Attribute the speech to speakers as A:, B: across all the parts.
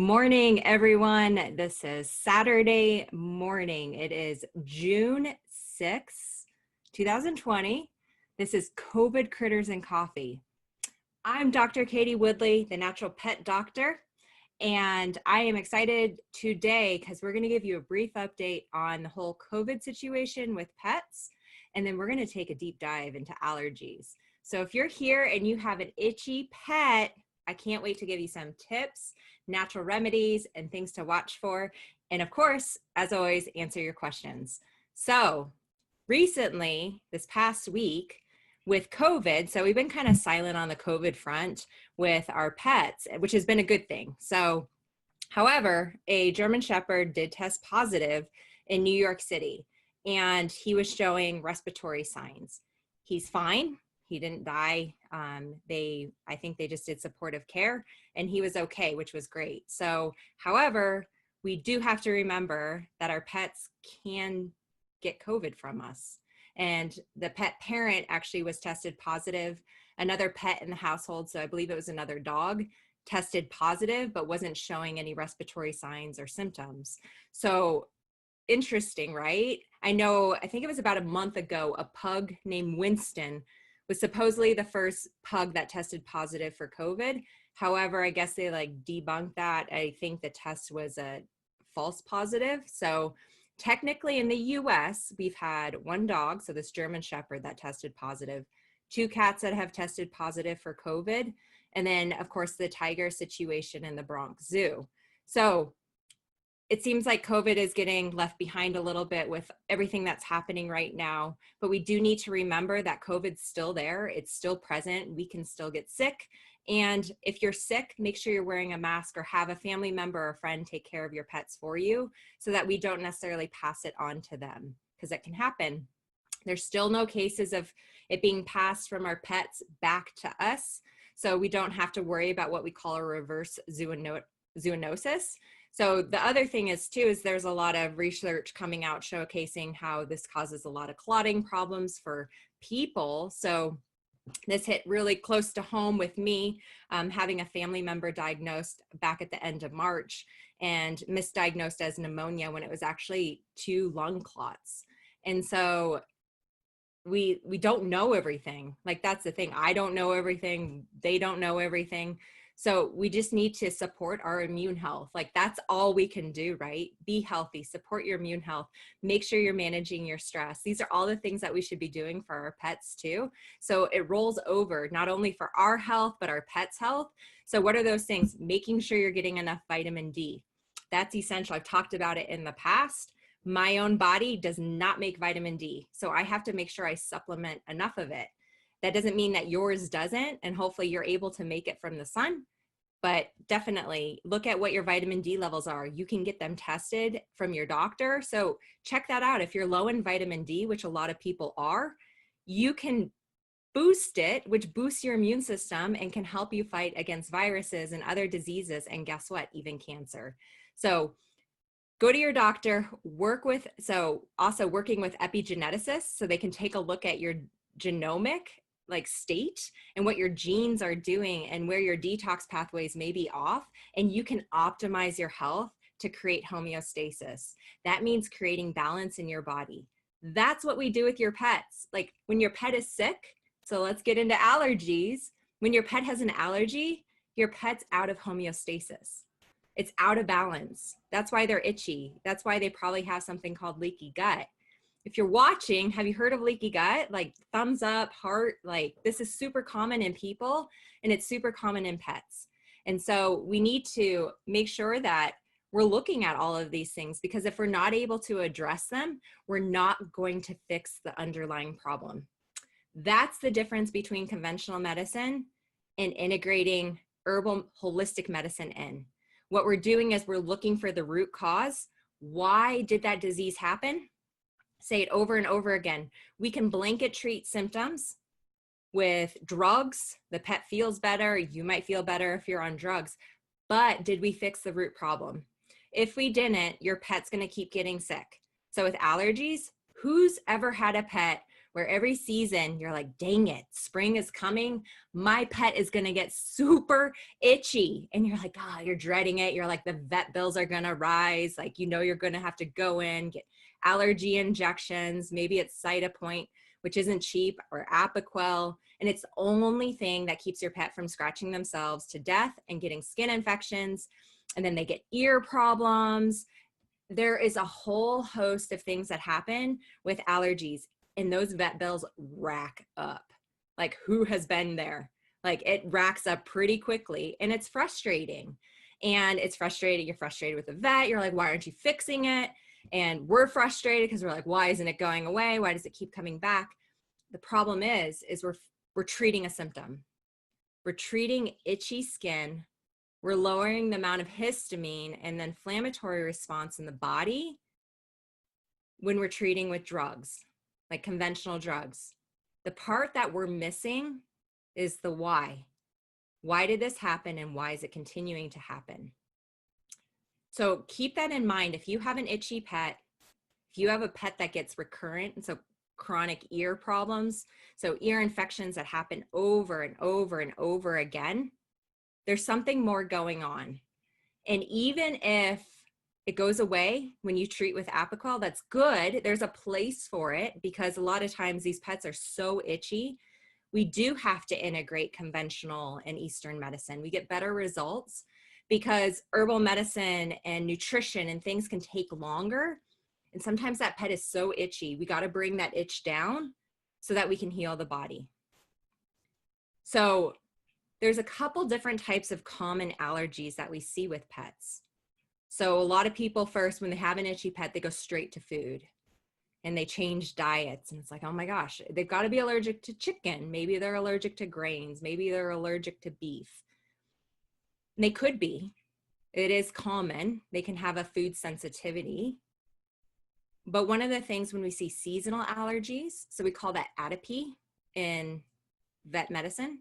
A: morning, everyone. This is Saturday morning. It is June 6th, 2020. This is COVID Critters and Coffee. I'm Dr. Katie Woodley, the natural pet doctor, and I am excited today because we're going to give you a brief update on the whole COVID situation with pets, and then we're going to take a deep dive into allergies. So if you're here and you have an itchy pet, I can't wait to give you some tips, natural remedies, and things to watch for. And of course, as always, answer your questions. So recently, this past week with COVID, so we've been kind of silent on the COVID front with our pets, which has been a good thing. So, however, a German Shepherd did test positive in New York City, and he was showing respiratory signs. He's fine. He didn't die. I think they just did supportive care and he was okay, which was great. So, however, we do have to remember that our pets can get COVID from us. And the pet parent actually was tested positive. Another pet in the household, so I believe it was another dog, tested positive, but wasn't showing any respiratory signs or symptoms. So interesting, right? I think it was about a month ago, a pug named Winston was supposedly the first pug that tested positive for COVID. However, I guess they debunked that. I think the test was a false positive. So technically in the US, we've had one dog, so this German Shepherd that tested positive, 2 cats that have tested positive for COVID, and then of course the tiger situation in the Bronx Zoo. So it seems like COVID is getting left behind a little bit with everything that's happening right now, but we do need to remember that COVID's still there. It's still present. We can still get sick. And if you're sick, make sure you're wearing a mask or have a family member or friend take care of your pets for you so that we don't necessarily pass it on to them, because it can happen. There's still no cases of it being passed from our pets back to us. So we don't have to worry about what we call a reverse zoonosis. So the other thing is there's a lot of research coming out showcasing how this causes a lot of clotting problems for people. So this hit really close to home with me, having a family member diagnosed back at the end of March and misdiagnosed as pneumonia when it was actually 2 lung clots. And so we don't know everything. That's the thing. I don't know everything. They don't know everything. So we just need to support our immune health. That's all we can do, right? Be healthy, support your immune health, make sure you're managing your stress. These are all the things that we should be doing for our pets too. So it rolls over not only for our health, but our pets' health. So what are those things? Making sure you're getting enough vitamin D. That's essential. I've talked about it in the past. My own body does not make vitamin D. So I have to make sure I supplement enough of it. That doesn't mean that yours doesn't, and hopefully you're able to make it from the sun, but definitely look at what your vitamin D levels are. You can get them tested from your doctor. So check that out. If you're low in vitamin D, which a lot of people are, you can boost it, which boosts your immune system and can help you fight against viruses and other diseases. And guess what? Even cancer. So go to your doctor, also working with epigeneticists so they can take a look at your genomic state and what your genes are doing and where your detox pathways may be off, and you can optimize your health to create homeostasis. That means creating balance in your body. That's what we do with your pets. When your pet is sick, so let's get into allergies. When your pet has an allergy, your pet's out of homeostasis. It's out of balance. That's why they're itchy. That's why they probably have something called leaky gut. If you're watching, have you heard of leaky gut? Thumbs up, heart, this is super common in people and it's super common in pets. And so we need to make sure that we're looking at all of these things, because if we're not able to address them, we're not going to fix the underlying problem. That's the difference between conventional medicine and integrating herbal holistic medicine in. What we're doing is we're looking for the root cause. Why did that disease happen? Say it over and over again. We can blanket treat symptoms with drugs. The pet feels better. You might feel better if you're on drugs. But did we fix the root problem? If we didn't, your pet's going to keep getting sick. So with allergies, who's ever had a pet where every season you're like, dang it, spring is coming. My pet is going to get super itchy. And you're like, oh, you're dreading it. You're like, the vet bills are going to rise. Like, you're going to have to go in, get allergy injections. Maybe it's Cytopoint, which isn't cheap, or Apoquel. And it's the only thing that keeps your pet from scratching themselves to death and getting skin infections. And then they get ear problems. There is a whole host of things that happen with allergies, and those vet bills rack up. Like, who has been there? Like, it racks up pretty quickly, and it's frustrating. And it's frustrating. You're frustrated with the vet. You're like, why aren't you fixing it? And we're frustrated because we're like, why isn't it going away? Why does it keep coming back? The problem is we're treating a symptom. We're treating itchy skin. We're lowering the amount of histamine and the inflammatory response in the body when we're treating with drugs, like conventional drugs. The part that we're missing is the why. Why did this happen, and why is it continuing to happen? So keep that in mind. If you have an itchy pet, if you have a pet that gets recurrent, and so chronic ear problems, so ear infections that happen over and over and over again, there's something more going on. And even if it goes away when you treat with Apoquel, that's good. There's a place for it, because a lot of times these pets are so itchy. We do have to integrate conventional and Eastern medicine. We get better results because herbal medicine and nutrition and things can take longer. And sometimes that pet is so itchy, we got to bring that itch down so that we can heal the body. So there's a couple different types of common allergies that we see with pets. So a lot of people first, when they have an itchy pet, they go straight to food and they change diets. And it's like, oh my gosh, they've got to be allergic to chicken. Maybe they're allergic to grains. Maybe they're allergic to beef. And they could be. It is common. They can have a food sensitivity. But one of the things when we see seasonal allergies, so we call that atopy in vet medicine,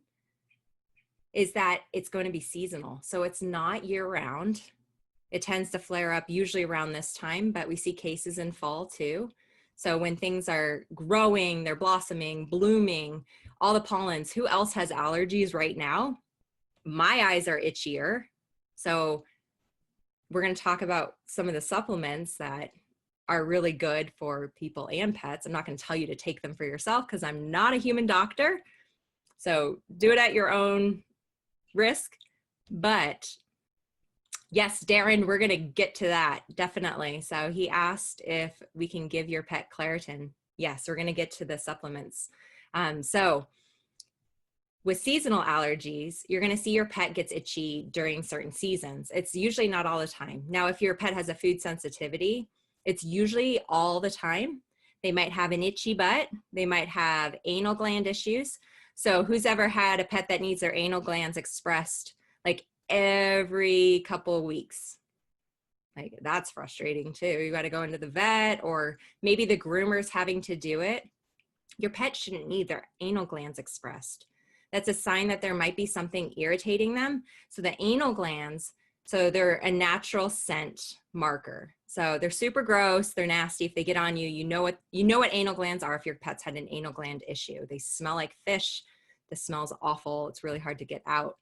A: is that it's going to be seasonal. So it's not year round. It tends to flare up usually around this time, but we see cases in fall too. So when things are growing, they're blossoming, blooming, all the pollens. Who else has allergies right now? My eyes are itchier. So we're going to talk about some of the supplements that are really good for people and pets. I'm not going to tell you to take them for yourself because I'm not a human doctor. So do it at your own risk. But yes, Darren, we're going to get to that. Definitely. So he asked if we can give your pet Claritin. Yes, we're going to get to the supplements. So with seasonal allergies, you're going to see your pet gets itchy during certain seasons. It's usually not all the time. Now, if your pet has a food sensitivity, it's usually all the time. They might have an itchy butt. They might have anal gland issues. So who's ever had a pet that needs their anal glands expressed like every couple of weeks? Like, that's frustrating too. You got to go into the vet, or maybe the groomer's having to do it. Your pet shouldn't need their anal glands expressed. That's a sign that there might be something irritating them. So the anal glands, so they're a natural scent marker. So they're super gross. They're nasty. If they get on you, you know what anal glands are if your pet's had an anal gland issue. They smell like fish. The smell's awful. It's really hard to get out.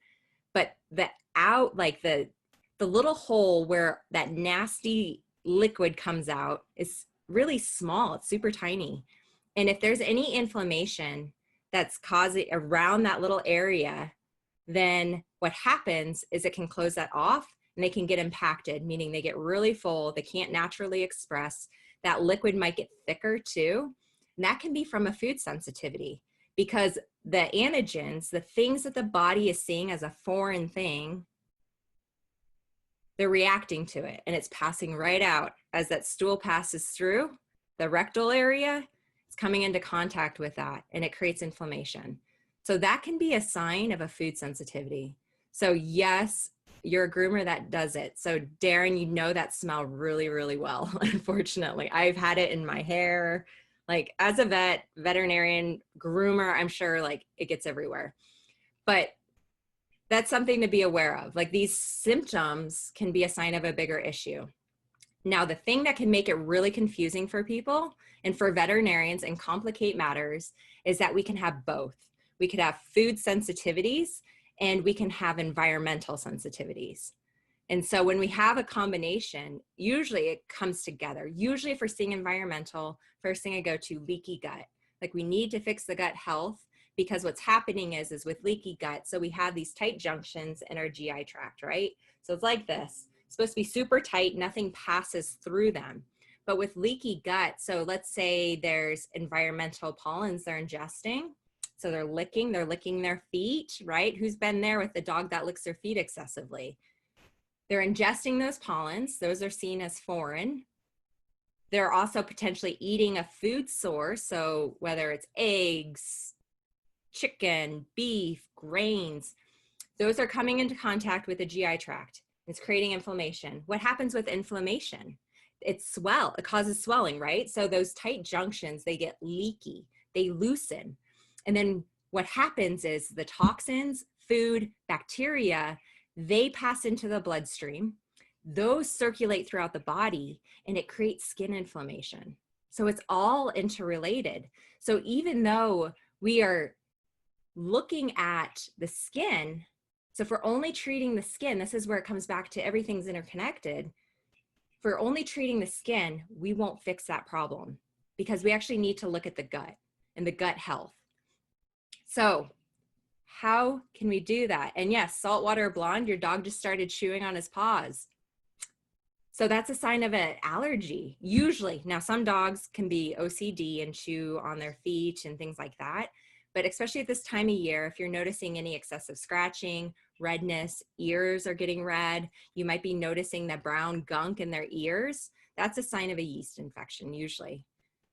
A: But the little hole where that nasty liquid comes out is really small. It's super tiny. And if there's any inflammation that's causing around that little area, then what happens is it can close that off and they can get impacted, meaning they get really full. They can't naturally express. That liquid might get thicker too. And that can be from a food sensitivity, because the antigens, the things that the body is seeing as a foreign thing, they're reacting to it, and it's passing right out as that stool passes through the rectal area. It's coming into contact with that, and it creates inflammation. So that can be a sign of a food sensitivity. So yes, you're a groomer that does it. So Darren, you know that smell really, really well. Unfortunately, I've had it in my hair. Like, as a veterinarian, groomer, I'm sure like it gets everywhere. But that's something to be aware of. Like, these symptoms can be a sign of a bigger issue. Now, the thing that can make it really confusing for people and for veterinarians and complicate matters is that we can have both. We could have food sensitivities and we can have environmental sensitivities. And so when we have a combination, usually it comes together. Usually if we're seeing environmental, first thing I go to leaky gut. Like we need to fix the gut health, because what's happening is with leaky gut, so we have these tight junctions in our GI tract, right? So it's like this. It's supposed to be super tight, nothing passes through them. But with leaky gut, so let's say there's environmental pollens they're ingesting. So they're licking their feet, right? Who's been there with the dog that licks their feet excessively? They're ingesting those pollens. Those are seen as foreign. They're also potentially eating a food source. So whether it's eggs, chicken, beef, grains, those are coming into contact with the GI tract. It's creating inflammation. What happens with inflammation? It causes swelling, right? So those tight junctions, they get leaky, they loosen. And then what happens is the toxins, food, bacteria, they pass into the bloodstream. Those circulate throughout the body and it creates skin inflammation. So it's all interrelated. So even though we are looking at the skin, so if we're only treating the skin, this is where it comes back to everything's interconnected. If we're only treating the skin, we won't fix that problem because we actually need to look at the gut and the gut health. So how can we do that? And yes, saltwater blonde, your dog just started chewing on his paws. So that's a sign of an allergy, usually. Now, some dogs can be OCD and chew on their feet and things like that. But especially at this time of year, if you're noticing any excessive scratching, redness, ears are getting red, you might be noticing the brown gunk in their ears, that's a sign of a yeast infection usually,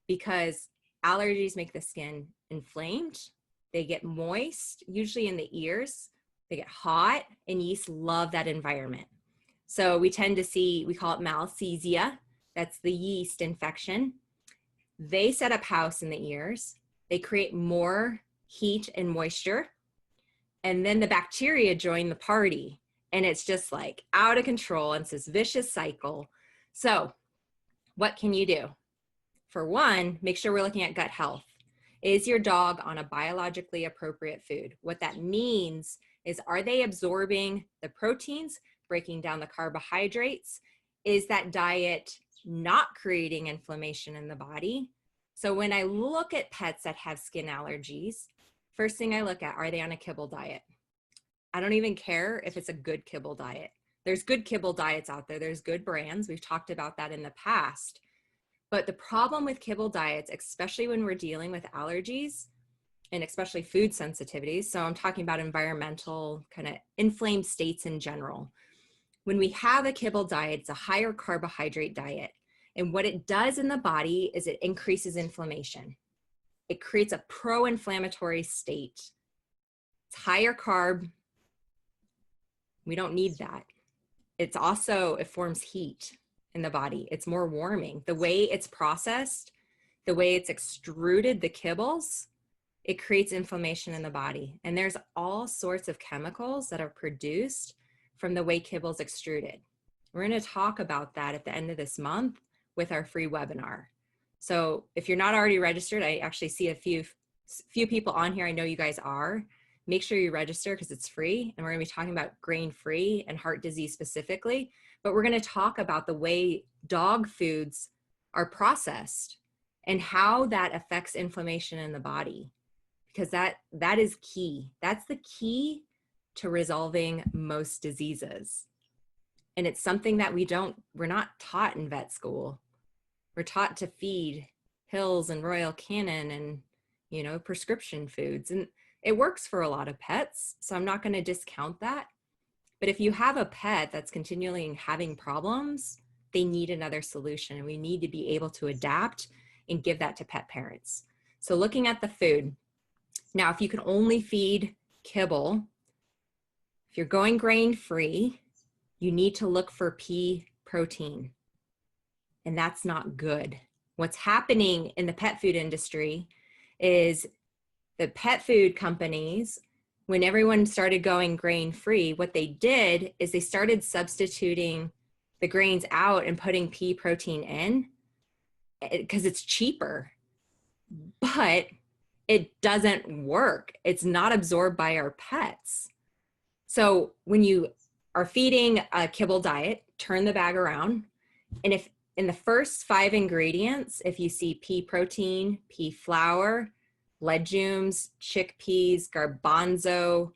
A: because allergies make the skin inflamed. They get moist, usually in the ears, they get hot, and yeast love that environment. So we tend to see, we call it malassezia, that's the yeast infection. They set up house in the ears, they create more heat and moisture, and then the bacteria join the party, and it's just like out of control, and it's this vicious cycle. So what can you do? For one, make sure we're looking at gut health. Is your dog on a biologically appropriate food? What that means is, are they absorbing the proteins, breaking down the carbohydrates? Is that diet not creating inflammation in the body? So when I look at pets that have skin allergies, first thing I look at, are they on a kibble diet? I don't even care if it's a good kibble diet. There's good kibble diets out there. There's good brands. We've talked about that in the past. But the problem with kibble diets, especially when we're dealing with allergies and especially food sensitivities, so I'm talking about environmental kind of inflamed states in general. When we have a kibble diet, it's a higher carbohydrate diet. And what it does in the body is it increases inflammation. It creates a pro-inflammatory state. It's higher carb. We don't need that. It's also, it forms heat in the body. It's more warming. The way it's processed, the way it's extruded, the kibbles, it creates inflammation in the body. And there's all sorts of chemicals that are produced from the way kibbles extruded. We're going to talk about that at the end of this month with our free webinar. So if you're not already registered, I actually see a few people on here. I know you guys are. Make sure you register because it's free. And we're going to be talking about grain-free and heart disease specifically. But we're going to talk about the way dog foods are processed and how that affects inflammation in the body, because that is key. That's the key to resolving most diseases. And it's something that we're not taught in vet school. We're taught to feed pills and Royal Canin and, prescription foods. And it works for a lot of pets, so I'm not going to discount that. But if you have a pet that's continually having problems, they need another solution, and we need to be able to adapt and give that to pet parents. So looking at the food. Now, if you can only feed kibble, if you're going grain-free, you need to look for pea protein, and that's not good. What's happening in the pet food industry is the pet food companies, when everyone started going grain-free, what they did is they started substituting the grains out and putting pea protein in because it's cheaper, but it doesn't work. It's not absorbed by our pets. So when you are feeding a kibble diet, turn the bag around. And if in the first 5 ingredients, if you see pea protein, pea flour, legumes, chickpeas, garbanzo,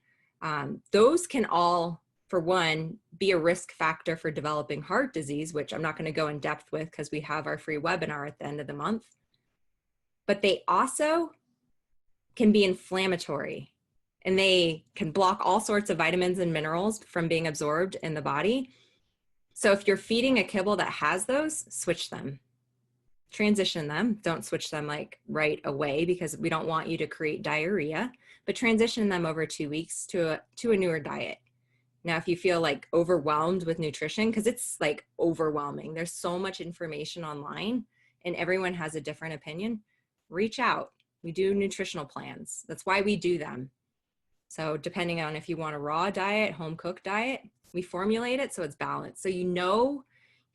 A: those can all, for one, be a risk factor for developing heart disease, which I'm not going to go in depth with because we have our free webinar at the end of the month. But they also can be inflammatory, and they can block all sorts of vitamins and minerals from being absorbed in the body. So if you're feeding a kibble that has those, switch them, transition them. Don't switch them like right away because we don't want you to create diarrhea, but transition them over 2 weeks to a newer diet. Now, if you feel like overwhelmed with nutrition, because it's like overwhelming, there's so much information online and everyone has a different opinion, reach out. We do nutritional plans. That's why we do them. So depending on if you want a raw diet, home cooked diet, we formulate it so it's balanced. So you know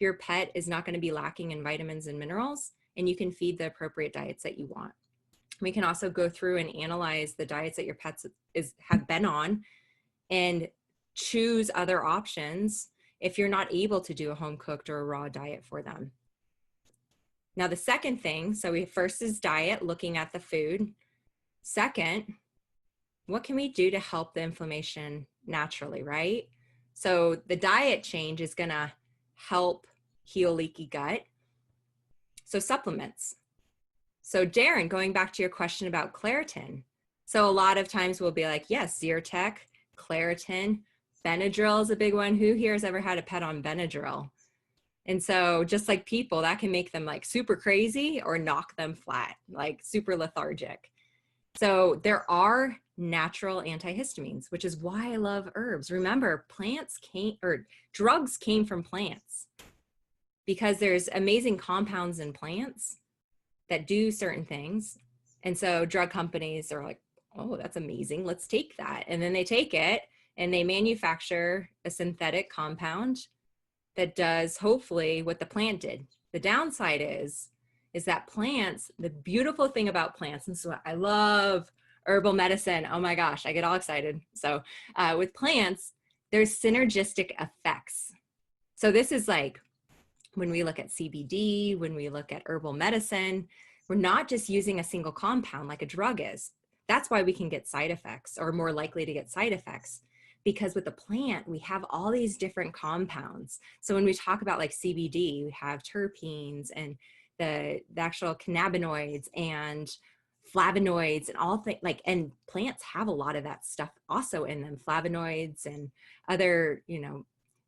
A: your pet is not going to be lacking in vitamins and minerals, and you can feed the appropriate diets that you want. We can also go through and analyze the diets that your pets have been on and choose other options if you're not able to do a home cooked or a raw diet for them. Now the second thing, so first is diet, looking at the food. Second, what can we do to help the inflammation naturally, right? So the diet change is gonna help heal leaky gut. So supplements. So Darren, going back to your question about Claritin. So a lot of times we'll be like, yes, Zyrtec, Claritin, Benadryl is a big one. Who here has ever had a pet on Benadryl? And so just like people, that can make them like super crazy or knock them flat, like super lethargic. So there are natural antihistamines, which is why I love herbs. Remember, drugs came from plants because there's amazing compounds in plants that do certain things. And so drug companies are like, oh, that's amazing. Let's take that. And then they take it and they manufacture a synthetic compound that does hopefully what the plant did. The downside is that plants, the beautiful thing about plants, and so I love herbal medicine. Oh my gosh, I get all excited. So with plants, there's synergistic effects. So this is like when we look at CBD, when we look at herbal medicine, we're not just using a single compound like a drug is. That's why we can get side effects or more likely to get side effects. Because with the plant, we have all these different compounds. So when we talk about like CBD, we have terpenes and the actual cannabinoids and flavonoids and all things like, and plants have a lot of that stuff also in them, flavonoids and other,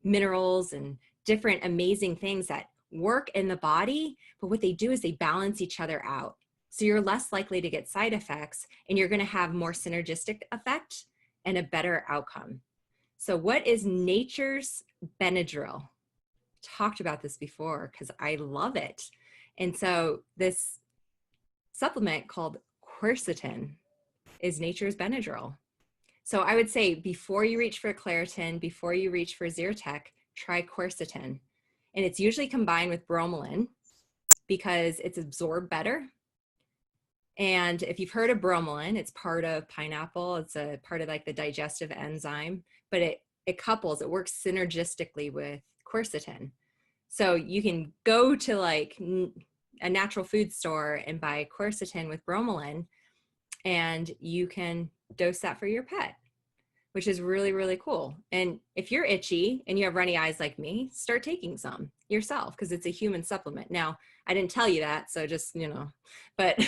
A: minerals and different amazing things that work in the body. But what they do is they balance each other out. So you're less likely to get side effects and you're going to have more synergistic effect and a better outcome. So what is nature's Benadryl? Talked about this before because I love it. And so this supplement called quercetin is nature's Benadryl. So I would say before you reach for Claritin, before you reach for Zyrtec, try quercetin. And it's usually combined with bromelain because it's absorbed better. And if you've heard of bromelain, it's part of pineapple. It's a part of like the digestive enzyme, but it works synergistically with quercetin. So you can go to like a natural food store and buy quercetin with bromelain, and you can dose that for your pet, which is really, really cool. And if you're itchy and you have runny eyes like me, start taking some yourself because it's a human supplement. Now, I didn't tell you that, so just, but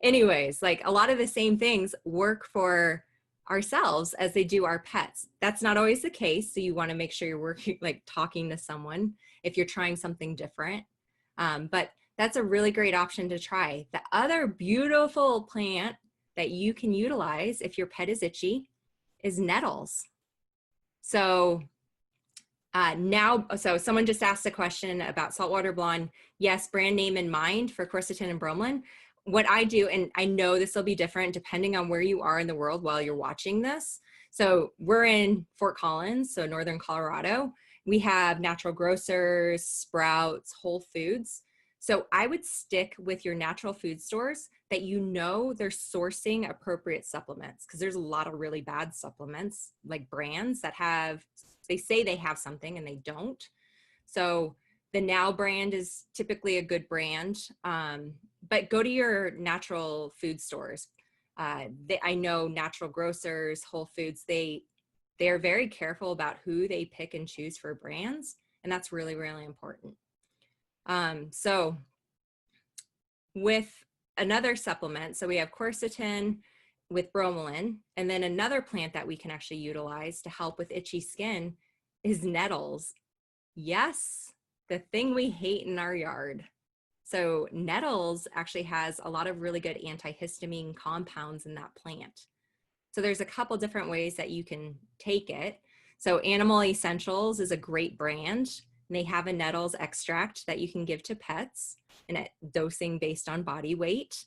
A: anyways, like a lot of the same things work for ourselves as they do our pets. That's not always the case. So you want to make sure you're working, like talking to someone if you're trying something different. But that's a really great option to try. The other beautiful plant that you can utilize if your pet is itchy is nettles. So so someone just asked a question about saltwater blonde. Yes, brand name in mind for quercetin and bromelain. What I do, and I know this will be different depending on where you are in the world while you're watching this. So we're in Fort Collins, so Northern Colorado, We have natural grocers, Sprouts, Whole Foods. So I would stick with your natural food stores that you know they're sourcing appropriate supplements, because there's a lot of really bad supplements, like brands that have, they say they have something and they don't. So the Now brand is typically a good brand, but go to your natural food stores. I know natural grocers, Whole Foods, they're very careful about who they pick and choose for brands, and that's really, really important. So with another supplement, so we have quercetin with bromelain, and then another plant that we can actually utilize to help with itchy skin is nettles. Yes, the thing we hate in our yard. So nettles actually has a lot of really good antihistamine compounds in that plant. So there's a couple different ways that you can take it. So Animal Essentials is a great brand. And they have a nettles extract that you can give to pets, and at dosing based on body weight.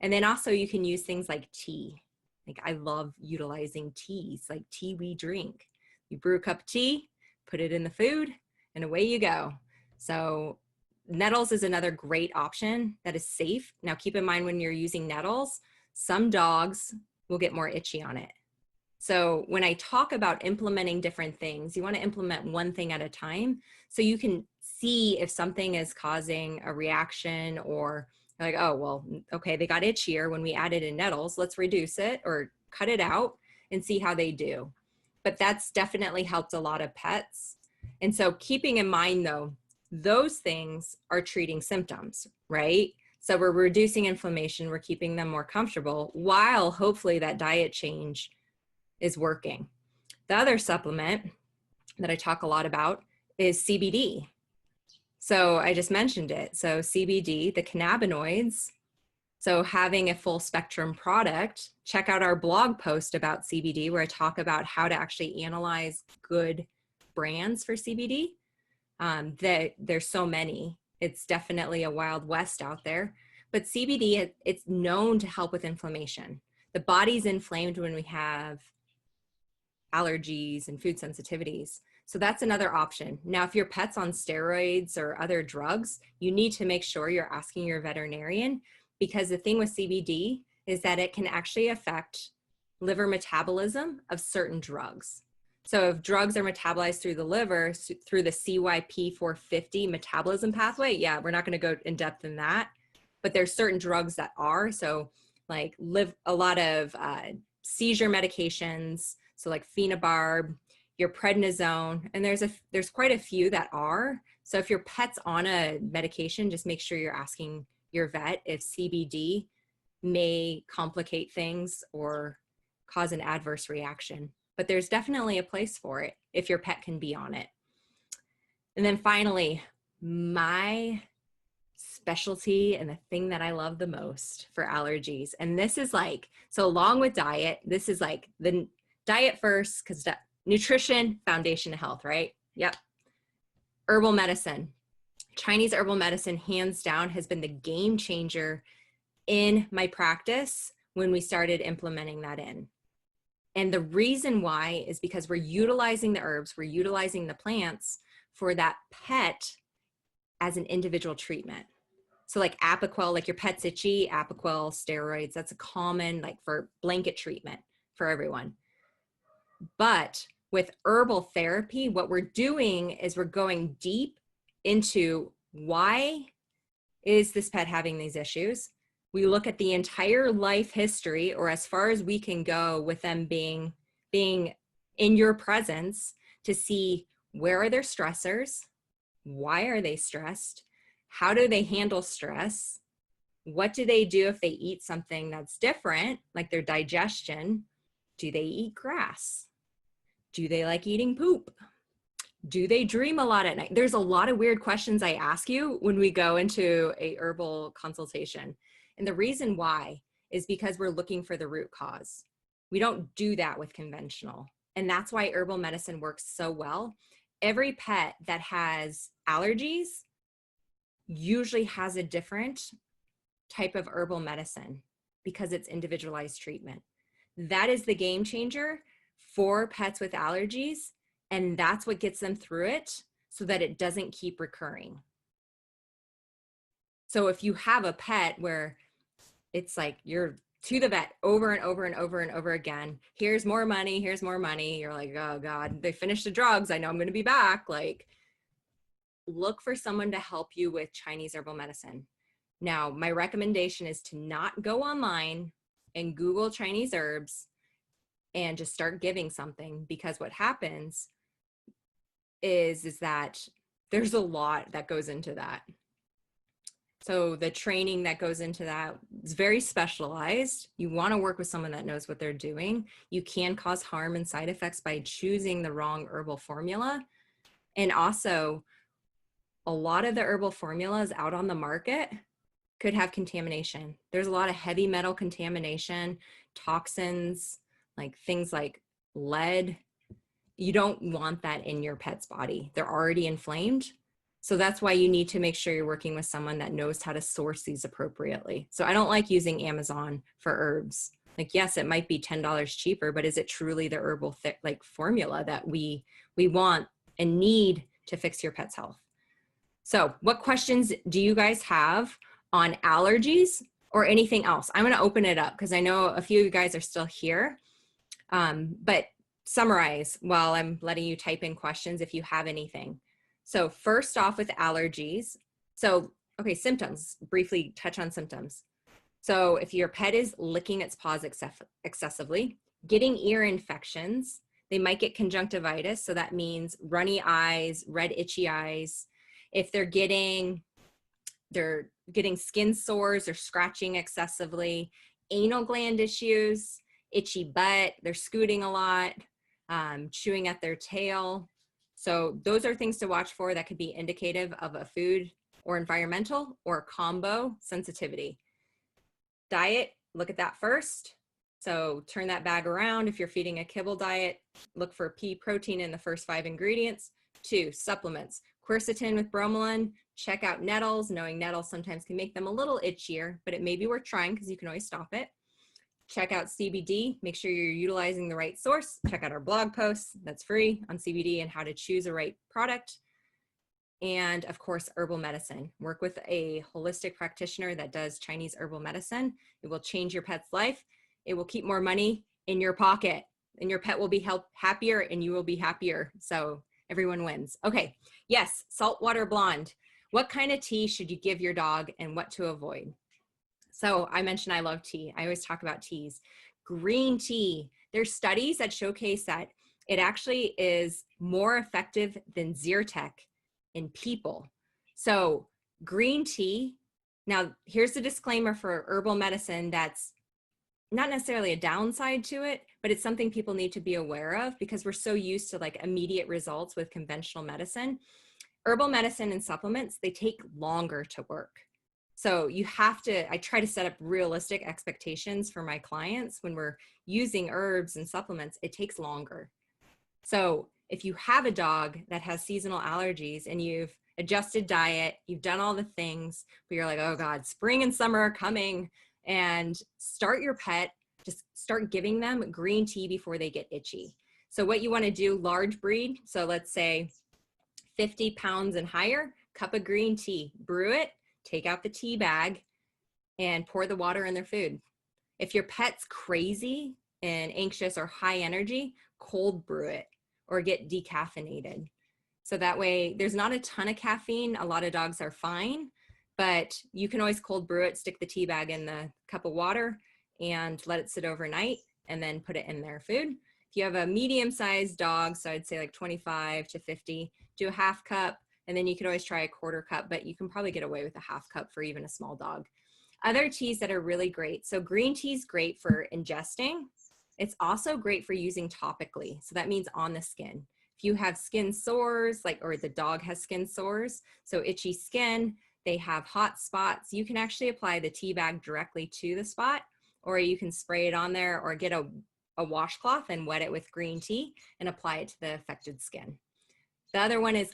A: And then also you can use things like tea. Like I love utilizing teas, like tea we drink. You brew a cup of tea, put it in the food, and away you go. So nettles is another great option that is safe. Now keep in mind when you're using nettles, some dogs will get more itchy on it. So when I talk about implementing different things, you want to implement one thing at a time so you can see if something is causing a reaction, or like, oh, well, okay, they got itchier when we added in nettles. Let's reduce it or cut it out and see how they do. But that's definitely helped a lot of pets. And so keeping in mind though, those things are treating symptoms, right? So we're reducing inflammation, we're keeping them more comfortable, while hopefully that diet change is working. The other supplement that I talk a lot about is CBD. So I just mentioned it. So CBD, the cannabinoids. So having a full spectrum product, check out our blog post about CBD where I talk about how to actually analyze good brands for CBD. There's so many. It's definitely a wild west out there. But CBD, it's known to help with inflammation. The body's inflamed when we have allergies and food sensitivities. So that's another option. Now, if your pet's on steroids or other drugs, you need to make sure you're asking your veterinarian, because the thing with CBD is that it can actually affect liver metabolism of certain drugs. So if drugs are metabolized through the liver, through the CYP450 metabolism pathway, yeah, we're not going to go in depth in that, but there's certain drugs that are. So like a lot of seizure medications, so like phenobarb, your prednisone, and there's quite a few that are. So if your pet's on a medication, just make sure you're asking your vet if CBD may complicate things or cause an adverse reaction. But there's definitely a place for it if your pet can be on it. And then finally, my specialty and the thing that I love the most for allergies. And this is like, so along with diet, this is like the diet first, because nutrition, foundation of health, right? Yep. Herbal medicine. Chinese herbal medicine, hands down, has been the game changer in my practice when we started implementing that in. And the reason why is because we're utilizing the herbs, we're utilizing the plants for that pet as an individual treatment. So like Apoquel, like your pet's itchy, Apoquel, steroids, that's a common, like for blanket treatment for everyone. But with herbal therapy, what we're doing is we're going deep into why is this pet having these issues. We look at the entire life history, or as far as we can go with them being in your presence, to see where are their stressors, why are they stressed, how do they handle stress, what do they do if they eat something that's different, like their digestion, do they eat grass, do they like eating poop, do they dream a lot at night? There's a lot of weird questions I ask you when we go into a herbal consultation. And the reason why is because we're looking for the root cause. We don't do that with conventional. And that's why herbal medicine works so well. Every pet that has allergies usually has a different type of herbal medicine because it's individualized treatment. That is the game changer for pets with allergies, And that's what gets them through it so that it doesn't keep recurring. So if you have a pet where it's like you're to the vet over and over and over and over again, here's more money, here's more money. You're like, oh God, they finished the drugs. I know I'm going to be back. Like, look for someone to help you with Chinese herbal medicine. Now, my recommendation is to not go online and Google Chinese herbs and just start giving something, because what happens is that there's a lot that goes into that. So the training that goes into that is very specialized. You want to work with someone that knows what they're doing. You can cause harm and side effects by choosing the wrong herbal formula. And also, a lot of the herbal formulas out on the market could have contamination. There's a lot of heavy metal contamination, toxins, like things like lead. You don't want that in your pet's body. They're already inflamed. So that's why you need to make sure you're working with someone that knows how to source these appropriately. So I don't like using Amazon for herbs. Like, yes, it might be $10 cheaper, but is it truly the herbal like formula that we want and need to fix your pet's health? So what questions do you guys have on allergies or anything else? I'm going to open it up because I know a few of you guys are still here. But summarize while I'm letting you type in questions if you have anything. So first off with allergies. So, okay, symptoms, briefly touch on symptoms. So if your pet is licking its paws excessively, getting ear infections, they might get conjunctivitis. So that means runny eyes, red itchy eyes. If they're getting skin sores or scratching excessively, anal gland issues, itchy butt, they're scooting a lot, chewing at their tail. So those are things to watch for that could be indicative of a food or environmental or combo sensitivity. Diet, look at that first. So turn that bag around. If you're feeding a kibble diet, look for pea protein in the first 5 ingredients. 2, supplements, quercetin with bromelain. Check out nettles, knowing nettles sometimes can make them a little itchier, but it may be worth trying because you can always stop it. Check out CBD, make sure you're utilizing the right source. Check out our blog posts, that's free, on CBD and how to choose a right product. And of course, herbal medicine. Work with a holistic practitioner that does Chinese herbal medicine. It will change your pet's life. It will keep more money in your pocket, and your pet will be happier and you will be happier. So everyone wins. Okay, yes, saltwater blonde. What kind of tea should you give your dog and what to avoid? So I mentioned I love tea. I always talk about teas. Green tea. There's studies that showcase that it actually is more effective than Zyrtec in people. So green tea. Now, here's the disclaimer for herbal medicine that's not necessarily a downside to it, but it's something people need to be aware of because we're so used to like immediate results with conventional medicine. Herbal medicine and supplements, they take longer to work. So you have to, I try to set up realistic expectations for my clients when we're using herbs and supplements, it takes longer. So if you have a dog that has seasonal allergies and you've adjusted diet, you've done all the things, but you're like, oh God, spring and summer are coming, and start your pet, just start giving them green tea before they get itchy. So what you want to do, large breed, so let's say 50 pounds and higher, cup of green tea, brew it, take out the tea bag, and pour the water in their food. If your pet's crazy and anxious or high energy, cold brew it or get decaffeinated. So that way there's not a ton of caffeine. A lot of dogs are fine, but you can always cold brew it, stick the tea bag in the cup of water and let it sit overnight and then put it in their food. If you have a medium-sized dog, so I'd say like 25 to 50, do a half cup, and then you could always try a quarter cup, but you can probably get away with a half cup for even a small dog. Other teas that are really great. So green tea is great for ingesting. It's also great for using topically. So that means on the skin. If you have skin sores, or the dog has skin sores, so itchy skin, they have hot spots, you can actually apply the tea bag directly to the spot, or you can spray it on there or get a washcloth and wet it with green tea and apply it to the affected skin. The other one is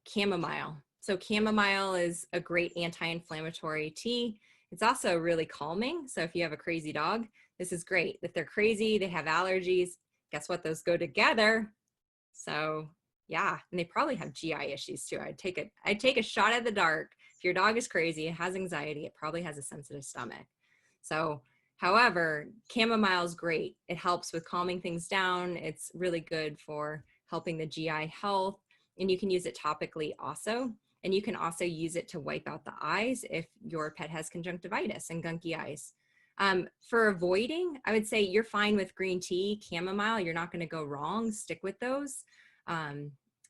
A: chamomile. So chamomile is a great anti-inflammatory tea. It's also really calming. So if you have a crazy dog, this is great. If they're crazy, they have allergies, guess what? Those go together. So yeah, and they probably have GI issues too. I'd take a shot at the dark. If your dog is crazy, it has anxiety, it probably has a sensitive stomach. So, however, chamomile is great. It helps with calming things down. It's really good for helping the GI health, and you can use it topically also. And you can also use it to wipe out the eyes if your pet has conjunctivitis and gunky eyes. For avoiding, I would say you're fine with green tea, chamomile. You're not going to go wrong. Stick with those.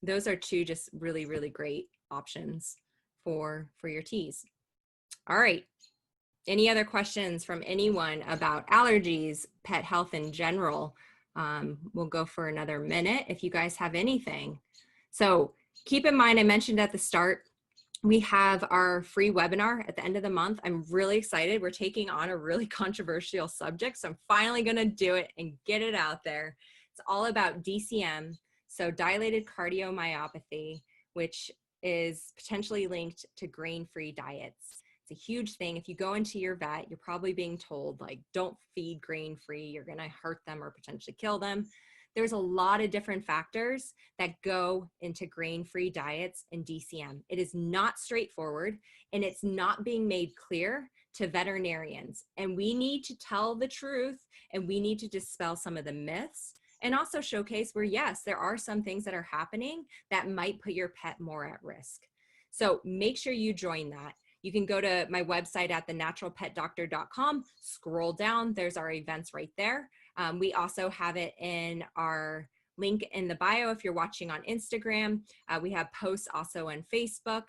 A: Those are two just really, really great options for your teas. All right. Any other questions from anyone about allergies, pet health in general? We'll go for another minute if you guys have anything. So keep in mind, I mentioned at the start, we have our free webinar at the end of the month. I'm really excited. We're taking on a really controversial subject, so I'm finally going to do it and get it out there. It's all about DCM, so dilated cardiomyopathy, which is potentially linked to grain-free diets. It's a huge thing. If you go into your vet, you're probably being told, like, don't feed grain-free, you're going to hurt them or potentially kill them. There's a lot of different factors that go into grain-free diets and DCM. It is not straightforward, and it's not being made clear to veterinarians. And we need to tell the truth, and we need to dispel some of the myths, and also showcase where, yes, there are some things that are happening that might put your pet more at risk. So make sure you join that. You can go to my website at thenaturalpetdoctor.com, scroll down, there's our events right there. We also have it in our link in the bio if you're watching on Instagram. We have posts also on Facebook.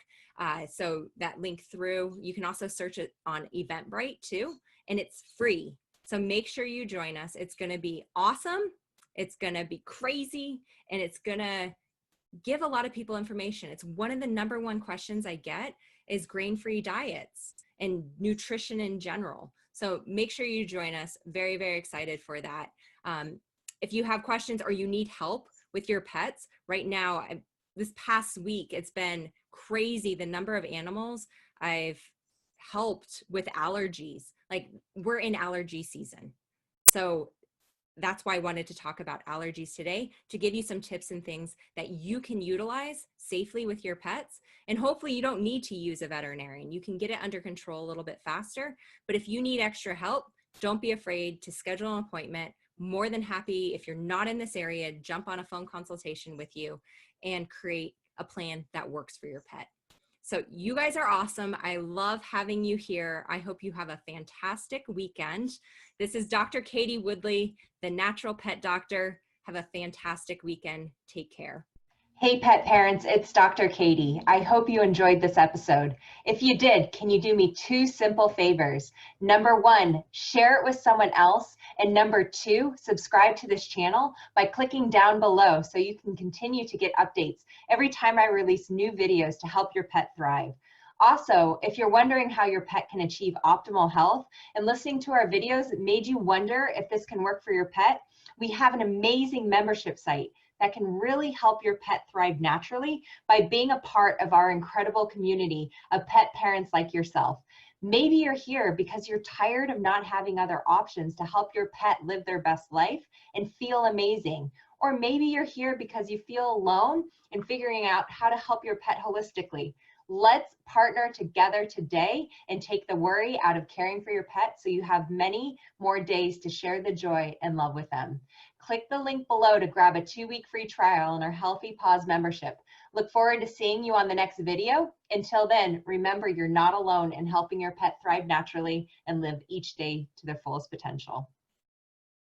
A: So that link through, you can also search it on Eventbrite too, and it's free. So make sure you join us. It's gonna be awesome. It's gonna be crazy, and it's gonna give a lot of people information. It's one of the #1 questions I get is grain-free diets and nutrition in general. So make sure you join us. Very, very excited for that. If you have questions or you need help with your pets right now, this past week, it's been crazy the number of animals I've helped with allergies. Like, we're in allergy season. So that's why I wanted to talk about allergies today, to give you some tips and things that you can utilize safely with your pets. And hopefully you don't need to use a veterinarian. You can get it under control a little bit faster. But if you need extra help, don't be afraid to schedule an appointment. More than happy, if you're not in this area, jump on a phone consultation with you and create a plan that works for your pet. So you guys are awesome. I love having you here. I hope you have a fantastic weekend. This is Dr. Katie Woodley, the Natural Pet Doctor. Have a fantastic weekend. Take care.
B: Hey pet parents, it's Dr. Katie. I hope you enjoyed this episode. If you did, can you do me 2 simple favors? #1, share it with someone else. And #2, subscribe to this channel by clicking down below so you can continue to get updates every time I release new videos to help your pet thrive. Also, if you're wondering how your pet can achieve optimal health and listening to our videos made you wonder if this can work for your pet, we have an amazing membership site that can really help your pet thrive naturally by being a part of our incredible community of pet parents like yourself. Maybe you're here because you're tired of not having other options to help your pet live their best life and feel amazing. Or maybe you're here because you feel alone in figuring out how to help your pet holistically. Let's partner together today and take the worry out of caring for your pet so you have many more days to share the joy and love with them. Click the link below to grab a 2-week free trial in our Healthy Paws membership. Look forward to seeing you on the next video. Until then, remember you're not alone in helping your pet thrive naturally and live each day to their fullest potential.